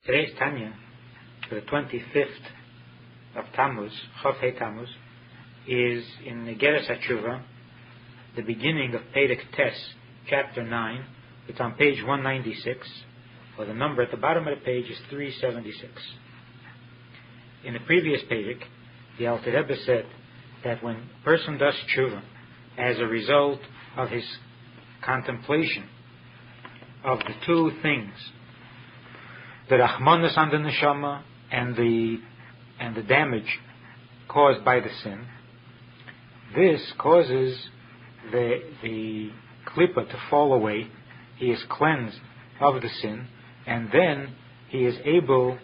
Today's Tanya, for the 25th of Tammuz, Chof Hei Tammuz, is in the Geras HaTshuva, the beginning of Perek Tes, chapter 9. It's on page 196, or the number at the bottom of the page is 376. In the previous Perek, the Alter Rebbe said that when a person does tshuva as a result of his contemplation of the two things, the rachmanas on the neshama and the damage caused by the sin, this causes the klippa to fall away. He is cleansed of the sin, and then he is able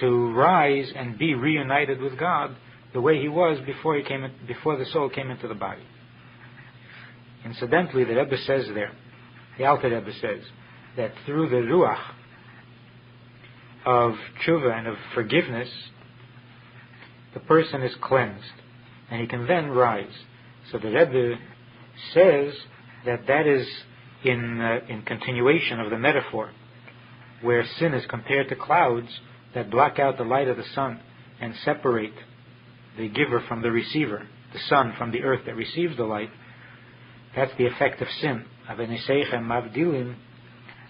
to rise and be reunited with God the way he was before the soul came into the body. Incidentally, the Rebbe says there, the Alter Rebbe says, that through the ruach of tshuva and of forgiveness, the person is cleansed, and he can then rise. So the Rebbe says that is in continuation of the metaphor, where sin is compared to clouds that block out the light of the sun and separate the giver from the receiver, the sun from the earth that receives the light. That's the effect of sin.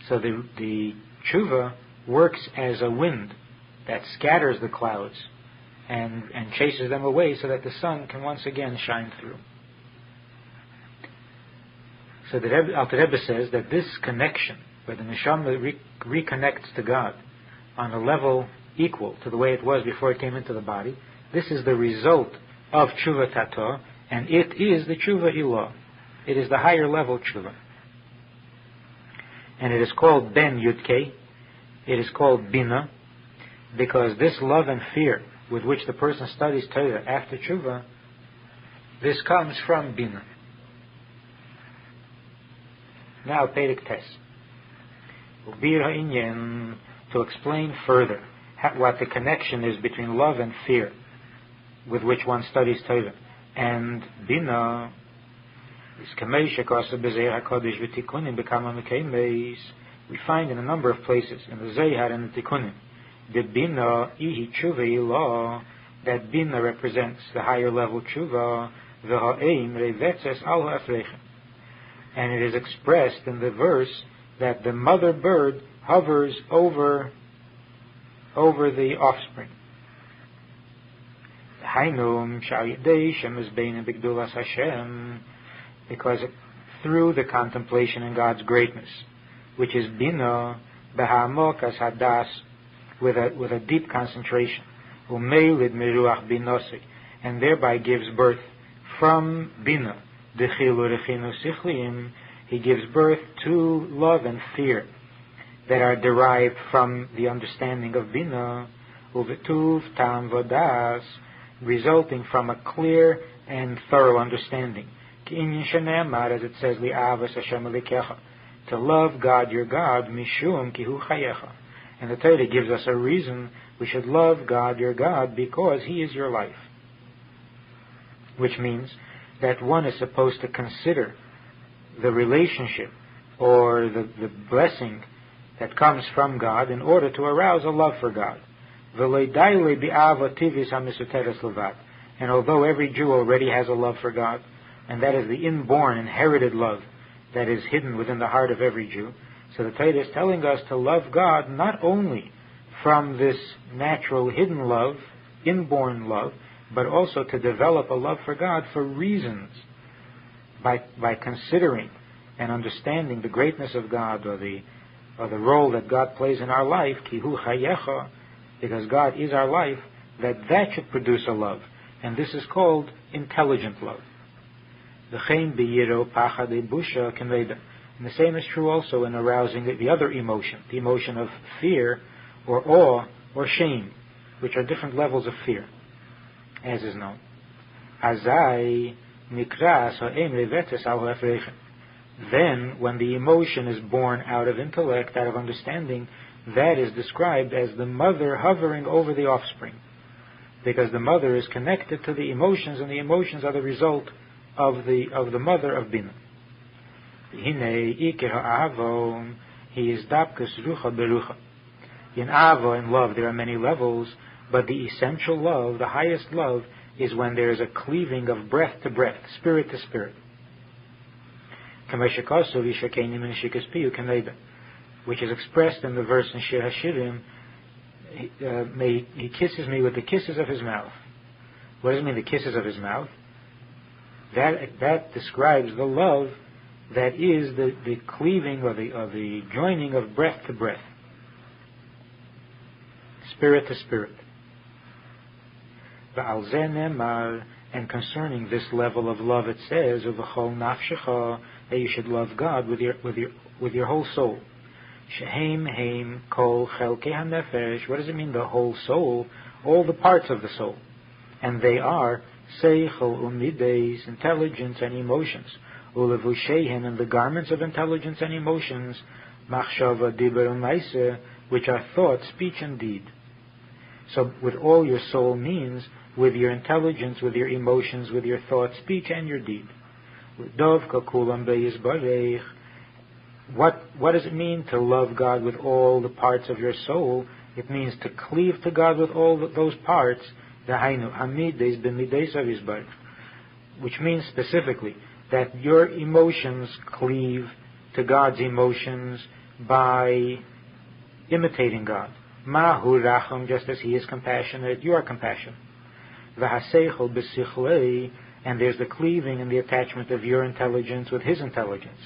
So the tshuva works as a wind that scatters the clouds and chases them away so that the sun can once again shine through. So the Alter Rebbe says that this connection, where the neshama reconnects to God on a level equal to the way it was before it came into the body, this is the result of tshuva tato, and it is the tshuva ilah. It is the higher level tshuva. And it is called ben yudke. It is called bina, because this love and fear with which the person studies Torah after tshuva, this comes from bina. Now, Perek Tes. To explain further what the connection is between love and fear with which one studies Torah and bina, we find in a number of places, in the Zohar and the Tikkunim, the bina ihi tshuva ilah, that bina represents the higher level tshuva, v'ha'eim revetzes al ha'afrechem. And it is expressed in the verse that the mother bird hovers over the offspring. Because through the contemplation in God's greatness, which is bina b'ha'amok as hadas, with a deep concentration, umeilid miruach binosi, and thereby gives birth from bina, dechilu rechinu sichlim, he gives birth to love and fear that are derived from the understanding of bina, uvetuv tam vodas, resulting from a clear and thorough understanding. As it says, li'avas Hashem alikecha, to love God your God, mishum kihu chayecha. And the Torah gives us a reason we should love God your God because He is your life. Which means that one is supposed to consider the relationship or the blessing that comes from God in order to arouse a love for God. And although every Jew already has a love for God, and that is the inborn, inherited love that is hidden within the heart of every Jew, so the Torah is telling us to love God not only from this natural hidden love, inborn love, but also to develop a love for God for reasons, by considering and understanding the greatness of God or the role that God plays in our life, kihu chayecha, because God is our life, that should produce a love. And this is called intelligent love. And the same is true also in arousing the other emotion, the emotion of fear or awe or shame, which are different levels of fear, as is known. Then, when the emotion is born out of intellect, out of understanding, that is described as the mother hovering over the offspring, because the mother is connected to the emotions, and the emotions are the result of the mother of bina. He is dapkus rucha berucha. In Ava, in love, there are many levels, but the essential love, the highest love, is when there is a cleaving of breath to breath, spirit to spirit. Which is expressed in the verse in Shir HaShirim, he kisses me with the kisses of his mouth. What does it mean, the kisses of his mouth? That describes the love that is the cleaving or the joining of breath to breath, spirit to spirit. And concerning this level of love, it says, "Uv'chol nafshecha," that you should love God with your whole soul. Shehem kol chelkei hanefesh. What does it mean, the whole soul? All the parts of the soul, and they are seichel umides, intelligence and emotions, ulevushehem, and the garments of intelligence and emotions, machshava diber u'maaseh, which are thought, speech, and deed. So, with all your soul means with your intelligence, with your emotions, with your thought, speech, and your deed. What does it mean to love God with all the parts of your soul? It means to cleave to God with all those parts, which means specifically that your emotions cleave to God's emotions by imitating God. Mahu racham, just as He is compassionate, you are compassionate. V'haseichel b'sichlei, and there's the cleaving and the attachment of your intelligence with His intelligence.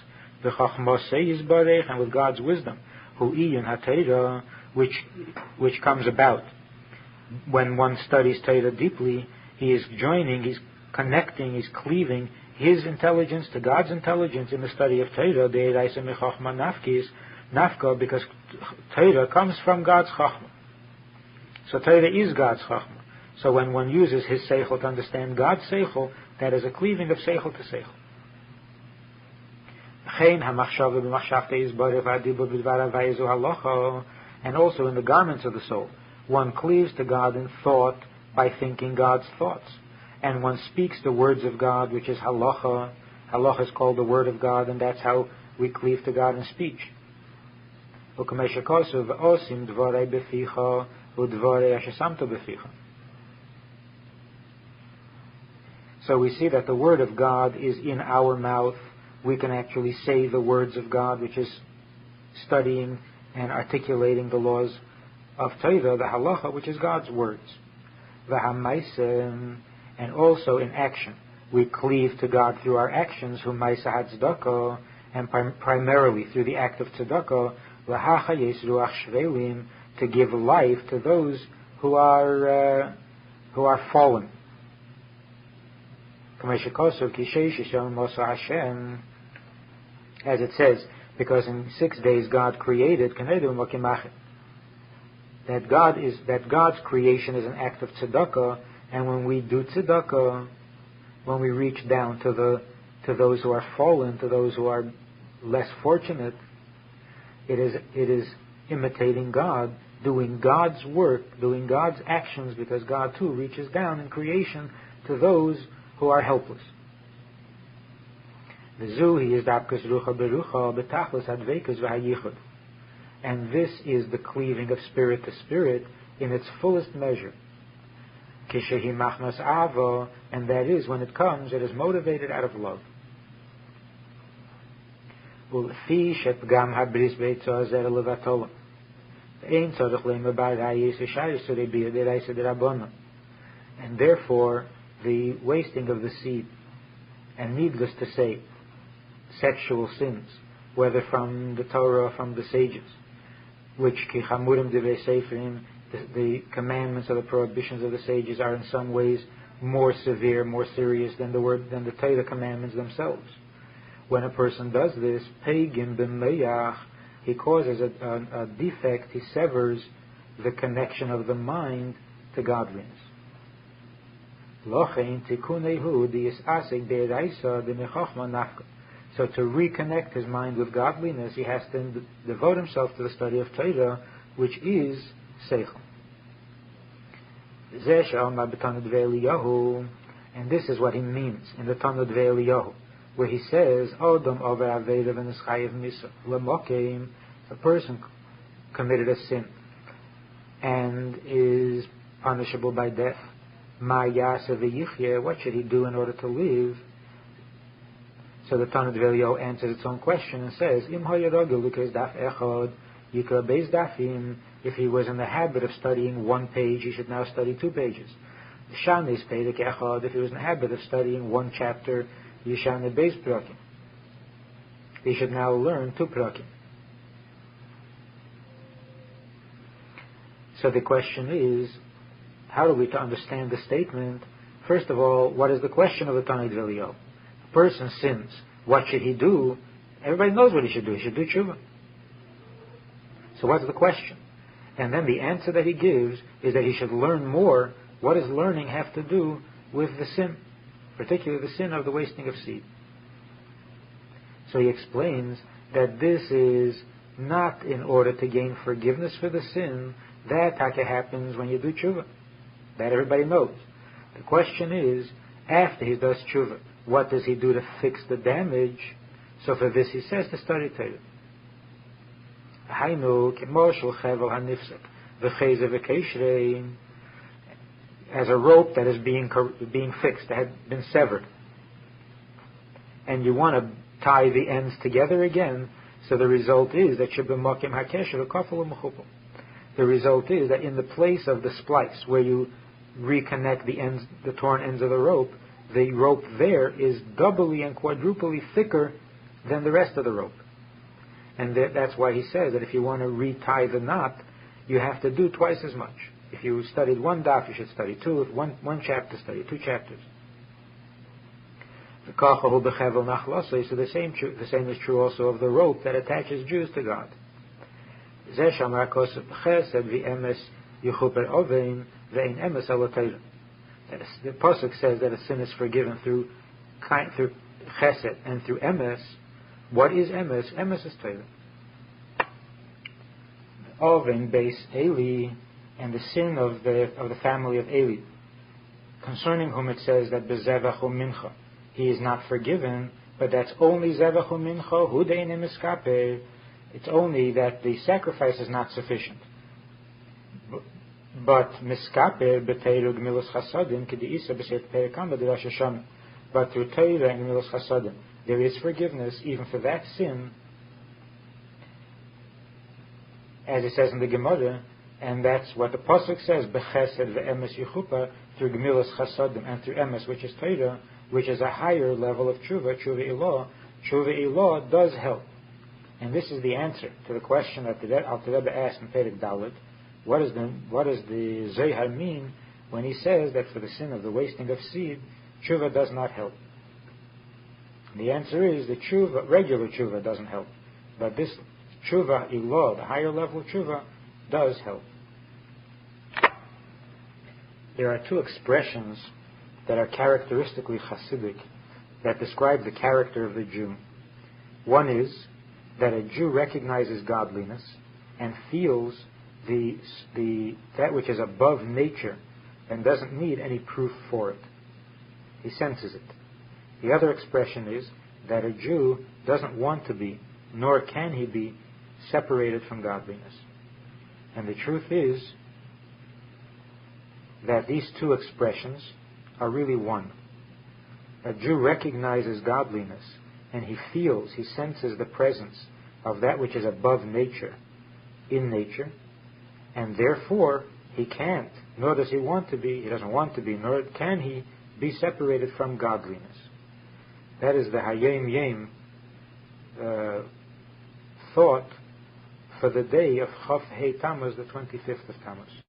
V'chachmasei yizbarech, and with God's wisdom. Hu iyun haTorah, which comes about when one studies Torah deeply. He is joining, he's connecting, he's cleaving his intelligence to God's intelligence in the study of Torah. De'eraisa mechachma nafka, because Torah comes from God's chachma. So Torah is God's chachma. So when one uses his seichel to understand God's seichel, that is a cleaving of seichel to seichel. And also in the garments of the soul, one cleaves to God in thought by thinking God's thoughts. And one speaks the words of God, which is halacha. Halacha is called the word of God, and that's how we cleave to God in speech. So we see that the word of God is in our mouth. We can actually say the words of God, which is studying and articulating the laws of Torah, the halacha, which is God's words. And also in action. We cleave to God through our actions, and primarily through the act of tzedakah, to give life to those who are fallen. As it says, because in 6 days God created, that God's creation is an act of tzedakah, and when we do tzedakah, when we reach down to those who are fallen, to those who are less fortunate, it is imitating God, doing God's work, doing God's actions, because God too reaches down in creation to those who are helpless. And this is the cleaving of spirit to spirit in its fullest measure. And that is, when it comes, it is motivated out of love. And therefore, the wasting of the seed, and needless to say, sexual sins, whether from the Torah or from the sages, which the commandments or the prohibitions of the sages are in some ways more severe, more serious than the Torah commandments themselves. When a person does this, pagan b'meyach, he causes a defect, he severs the connection of the mind to godliness. So to reconnect his mind with godliness, he has to devote himself to the study of Torah, which is seichel. And this is what he means in the Talmud Ve'Eliyahu, where he says, a person committed a sin, and is punishable by death. Ma yaseh v'yichye, what should he do in order to live? So the Tanit Velio answers its own question and says, Im hayarogel lukas daf echad yikra beis dafim. If he was in the habit of studying one page, he should now study 2 pages. Shanis pedek echad. If he was in the habit of studying one chapter, yishane beis prakim. He should now learn 2 prakim. So the question is, how are we to understand the statement? First of all, what is the question of the Tanit Velio? A person sins. What should he do? Everybody knows what he should do. He should do tshuva. So what's the question? And then the answer that he gives is that he should learn more. What does learning have to do with the sin? Particularly the sin of the wasting of seed. So he explains that this is not in order to gain forgiveness for the sin. That taka happens when you do tshuva. That everybody knows. The question is, after he does tshuva, what does he do to fix the damage? So for this he says to study Torah. As a rope that is being fixed, that had been severed, and you want to tie the ends together again, so the result is that the result is that in the place of the splice where you reconnect the torn ends of the rope there is doubly and quadruply thicker than the rest of the rope. And that's why he says that if you want to retie the knot, you have to do twice as much. If you studied 1 daf, you should study 2. If one chapter, study 2 chapters. So the same is true also of the rope that attaches Jews to God. The pasuk says that a sin is forgiven through chesed and through emes. What is emes? Emes is Torah. Oven base Eli, and the sin of the family of Eli, concerning whom it says that bezevachu mincha, he is not forgiven, but that's only zevachu mincha hudein miskape. It's only that the sacrifice is not sufficient. But miskaper b'teiru g'milos chasadim k'di'isa b'seit perikam b'dirash Hashem. But through Torah and g'milos chasadim, there is forgiveness even for that sin, as it says in the Gemara, and that's what the pasuk says: b'chesed ve'emes yichupa, through g'milos chasadim and through emes, which is Torah, which is a higher level of tshuva, tshuva ilah. Tshuva ilah does help, and this is the answer to the question that the Alter Rebbe asked in Perek Dalet. What does the Zohar mean when he says that for the sin of the wasting of seed, tshuva does not help? The answer is that regular tshuva doesn't help, but this tshuva ilah, the higher level of tshuva, does help. There are 2 expressions that are characteristically Hasidic that describe the character of the Jew. One is that a Jew recognizes godliness and feels that which is above nature and doesn't need any proof for it. He senses it. The other expression is that a Jew doesn't want to be, nor can he be, separated from godliness. And the truth is that these 2 expressions are really one. A Jew recognizes godliness, and he senses the presence of that which is above nature, in nature, and therefore he can't, nor does he want to be, he doesn't want to be, nor can he be separated from godliness. That is the Hayom Yom thought for the day of Chav Hei Tammuz, the 25th of Tammuz.